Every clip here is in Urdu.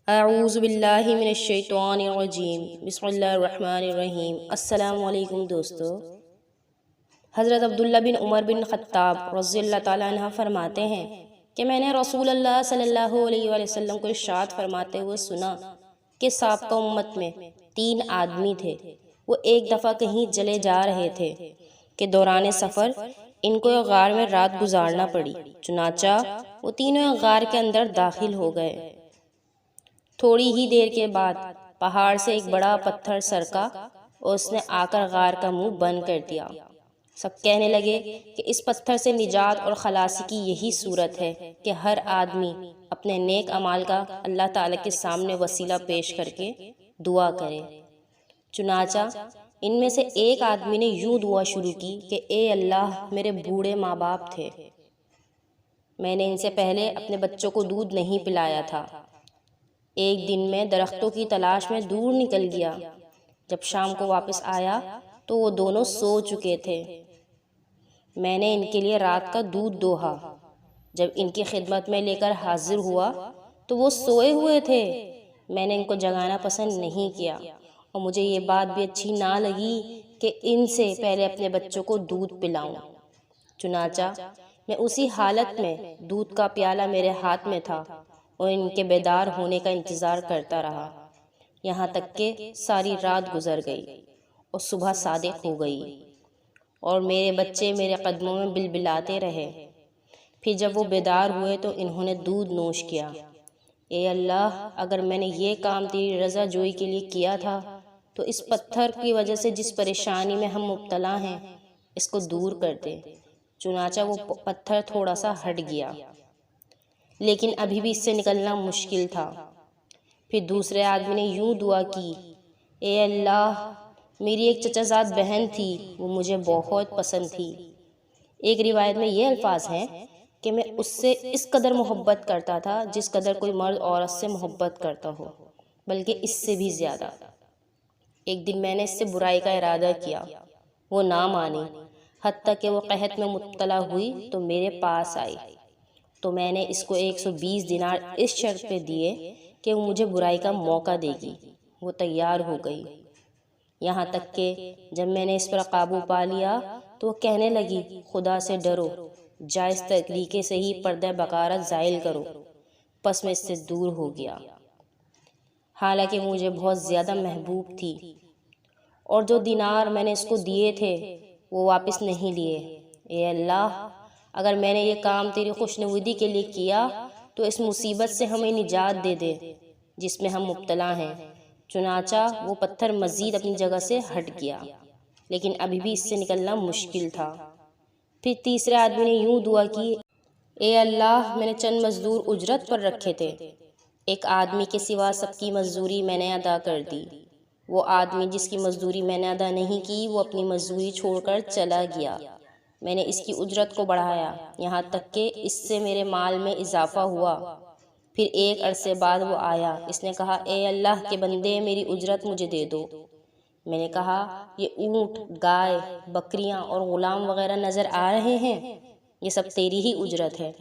اعوذ باللہ من الشیطان الرجیم بسم اللہ الرحمن الرحیم۔ السلام علیکم دوستو۔ حضرت عبداللہ بن عمر بن خطاب رضی اللہ تعالیٰ عنہ فرماتے ہیں کہ میں نے رسول اللہ صلی اللہ علیہ وآلہ وسلم کو ارشاد فرماتے ہوئے سنا کہ سابقہ امت میں 3 آدمی تھے۔ وہ ایک دفعہ کہیں چلے جا رہے تھے کہ دوران سفر ان کو ایک غار میں رات گزارنا پڑی، چنانچہ وہ تینوں ایک غار کے اندر داخل ہو گئے۔ تھوڑی ہی دیر کے بعد پہاڑ سے ایک بڑا پتھر سرکا اور اس نے آ کر غار کا منہ بند کر دیا۔ سب کہنے لگے کہ اس پتھر سے نجات اور خلاصی کی یہی صورت ہے کہ ہر آدمی اپنے نیک اعمال کا اللہ تعالیٰ کے سامنے وسیلہ پیش کر کے دعا کرے۔ چنانچہ ان میں سے ایک آدمی نے یوں دعا شروع کی کہ اے اللہ، میرے بوڑھے ماں باپ تھے، میں نے ان سے پہلے اپنے بچوں کو دودھ نہیں پلایا تھا۔ ایک دن میں درختوں کی تلاش میں دور نکل گیا۔ جب شام کو واپس آیا تو وہ دونوں سو چکے تھے۔ میں نے ان کے لیے رات کا دودھ دوہا۔ جب ان کی خدمت میں لے کر حاضر ہوا تو وہ سوئے ہوئے تھے۔ میں نے ان کو جگانا پسند نہیں کیا اور مجھے یہ بات بھی اچھی نہ لگی کہ ان سے پہلے اپنے بچوں کو دودھ پلاؤں۔ چنانچہ میں اسی حالت میں دودھ کا پیالہ میرے ہاتھ میں تھا اور ان کے بیدار ہونے کا انتظار کرتا رہا، یہاں تک کہ ساری رات گزر گئی اور صبح صادق ہو گئی اور میرے بچے میرے قدموں میں بلبلاتے رہے۔ پھر جب وہ بیدار ہوئے تو انہوں نے دودھ نوش کیا۔ اے اللہ، اگر میں نے یہ کام تیری رضا جوئی کے لیے کیا تھا تو اس پتھر کی وجہ سے جس پریشانی میں ہم مبتلا ہیں اس کو دور کر دے۔ چنانچہ وہ پتھر تھوڑا سا ہٹ گیا، لیکن ابھی بھی اس سے نکلنا مشکل تھا۔ پھر دوسرے آدمی نے یوں دعا کی، اے اللہ، میری ایک چچا زاد بہن تھی، وہ مجھے بہت پسند تھی۔ ایک روایت میں یہ الفاظ ہیں کہ میں اس سے اس قدر محبت کرتا تھا جس قدر کوئی مرد عورت سے محبت کرتا ہو، بلکہ اس سے بھی زیادہ۔ ایک دن میں نے اس سے برائی کا ارادہ کیا، وہ نہ مانی، حتیٰ کہ وہ قحط میں مبتلا ہوئی تو میرے پاس آئی، تو میں نے اس کو 120 دینار اس شرط پہ دیے کہ وہ مجھے برائی کا موقع دے گی۔ وہ تیار ہو گئی، یہاں تک کہ جب میں نے اس پر قابو پا لیا تو وہ کہنے لگی، خدا سے ڈرو، جائز طریقے سے ہی پردہ بغارت زائل کرو۔ پس میں اس سے دور ہو گیا، حالانکہ مجھے بہت زیادہ محبوب تھی، اور جو دینار میں نے اس کو دیے تھے وہ واپس نہیں لیے۔ اے اللہ، اگر میں نے یہ کام تیری خوشنودی کے لیے کیا تو اس مصیبت سے ہمیں نجات دے دے جس میں ہم مبتلا ہیں۔ چنانچہ وہ پتھر مزید اپنی جگہ سے ہٹ گیا، لیکن ابھی بھی اس سے نکلنا مشکل تھا۔ پھر تیسرے آدمی نے یوں دعا کی، اے اللہ، میں نے چند مزدور اجرت پر رکھے تھے، ایک آدمی کے سوا سب کی مزدوری میں نے ادا کر دی۔ وہ آدمی جس کی مزدوری میں نے ادا نہیں کی وہ اپنی مزدوری چھوڑ کر چلا گیا۔ میں نے اس کی اجرت کو بڑھایا یہاں تک کہ اس سے میرے مال میں اضافہ ہوا۔ پھر ایک عرصے بعد وہ آیا، اس نے کہا، اے اللہ کے بندے، میری اجرت مجھے دے دو۔ میں نے کہا، یہ اونٹ، گائے، بکریاں اور غلام وغیرہ نظر آ رہے ہیں، یہ سب تیری ہی اجرت ہے۔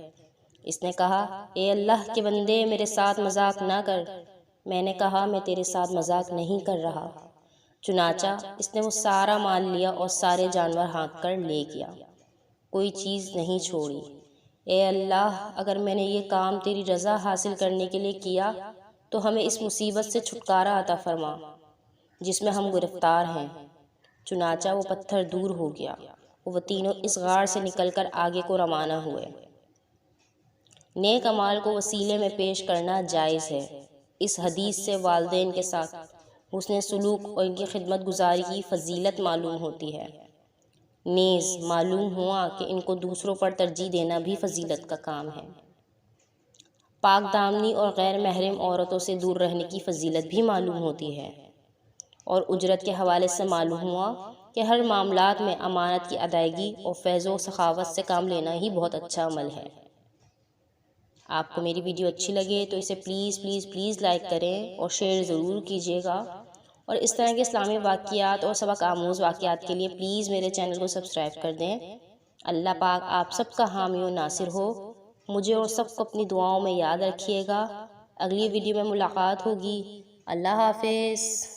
اس نے کہا، اے اللہ کے بندے، میرے ساتھ مذاق نہ کر۔ میں نے کہا، میں تیرے ساتھ مذاق نہیں کر رہا۔ چنانچہ اس نے وہ سارا مال لیا اور سارے جانور ہانک کر لے گیا، کوئی چیز نہیں چھوڑی۔ اے اللہ، اگر میں نے یہ کام تیری رضا حاصل کرنے کے لیے کیا تو ہمیں اس مصیبت سے چھٹکارا عطا فرما جس میں ہم گرفتار ہیں۔ چنانچہ وہ پتھر دور ہو گیا، وہ تینوں اس غار سے نکل کر آگے کو روانہ ہوئے۔ نیک اعمال کو وسیلے میں پیش کرنا جائز ہے۔ اس حدیث سے والدین کے ساتھ حسن سلوک اور ان کی خدمت گزاری کی فضیلت معلوم ہوتی ہے۔ نیز معلوم ہوا کہ ان کو دوسروں پر ترجیح دینا بھی فضیلت کا کام ہے۔ پاک دامنی اور غیر محرم عورتوں سے دور رہنے کی فضیلت بھی معلوم ہوتی ہے، اور اجرت کے حوالے سے معلوم ہوا کہ ہر معاملات میں امانت کی ادائیگی اور فیض و سخاوت سے کام لینا ہی بہت اچھا عمل ہے۔ آپ کو میری ویڈیو اچھی لگے تو اسے پلیز پلیز پلیز لائک کریں اور شیئر ضرور کیجیے گا، اور اس طرح کے اسلامی واقعات اور سبق آموز واقعات کے لیے پلیز میرے چینل کو سبسکرائب کر دیں۔ اللہ پاک آپ سب کا حامی و ناصر ہو۔ مجھے اور سب کو اپنی دعاؤں میں یاد رکھیے گا۔ اگلی ویڈیو میں ملاقات ہوگی۔ اللہ حافظ۔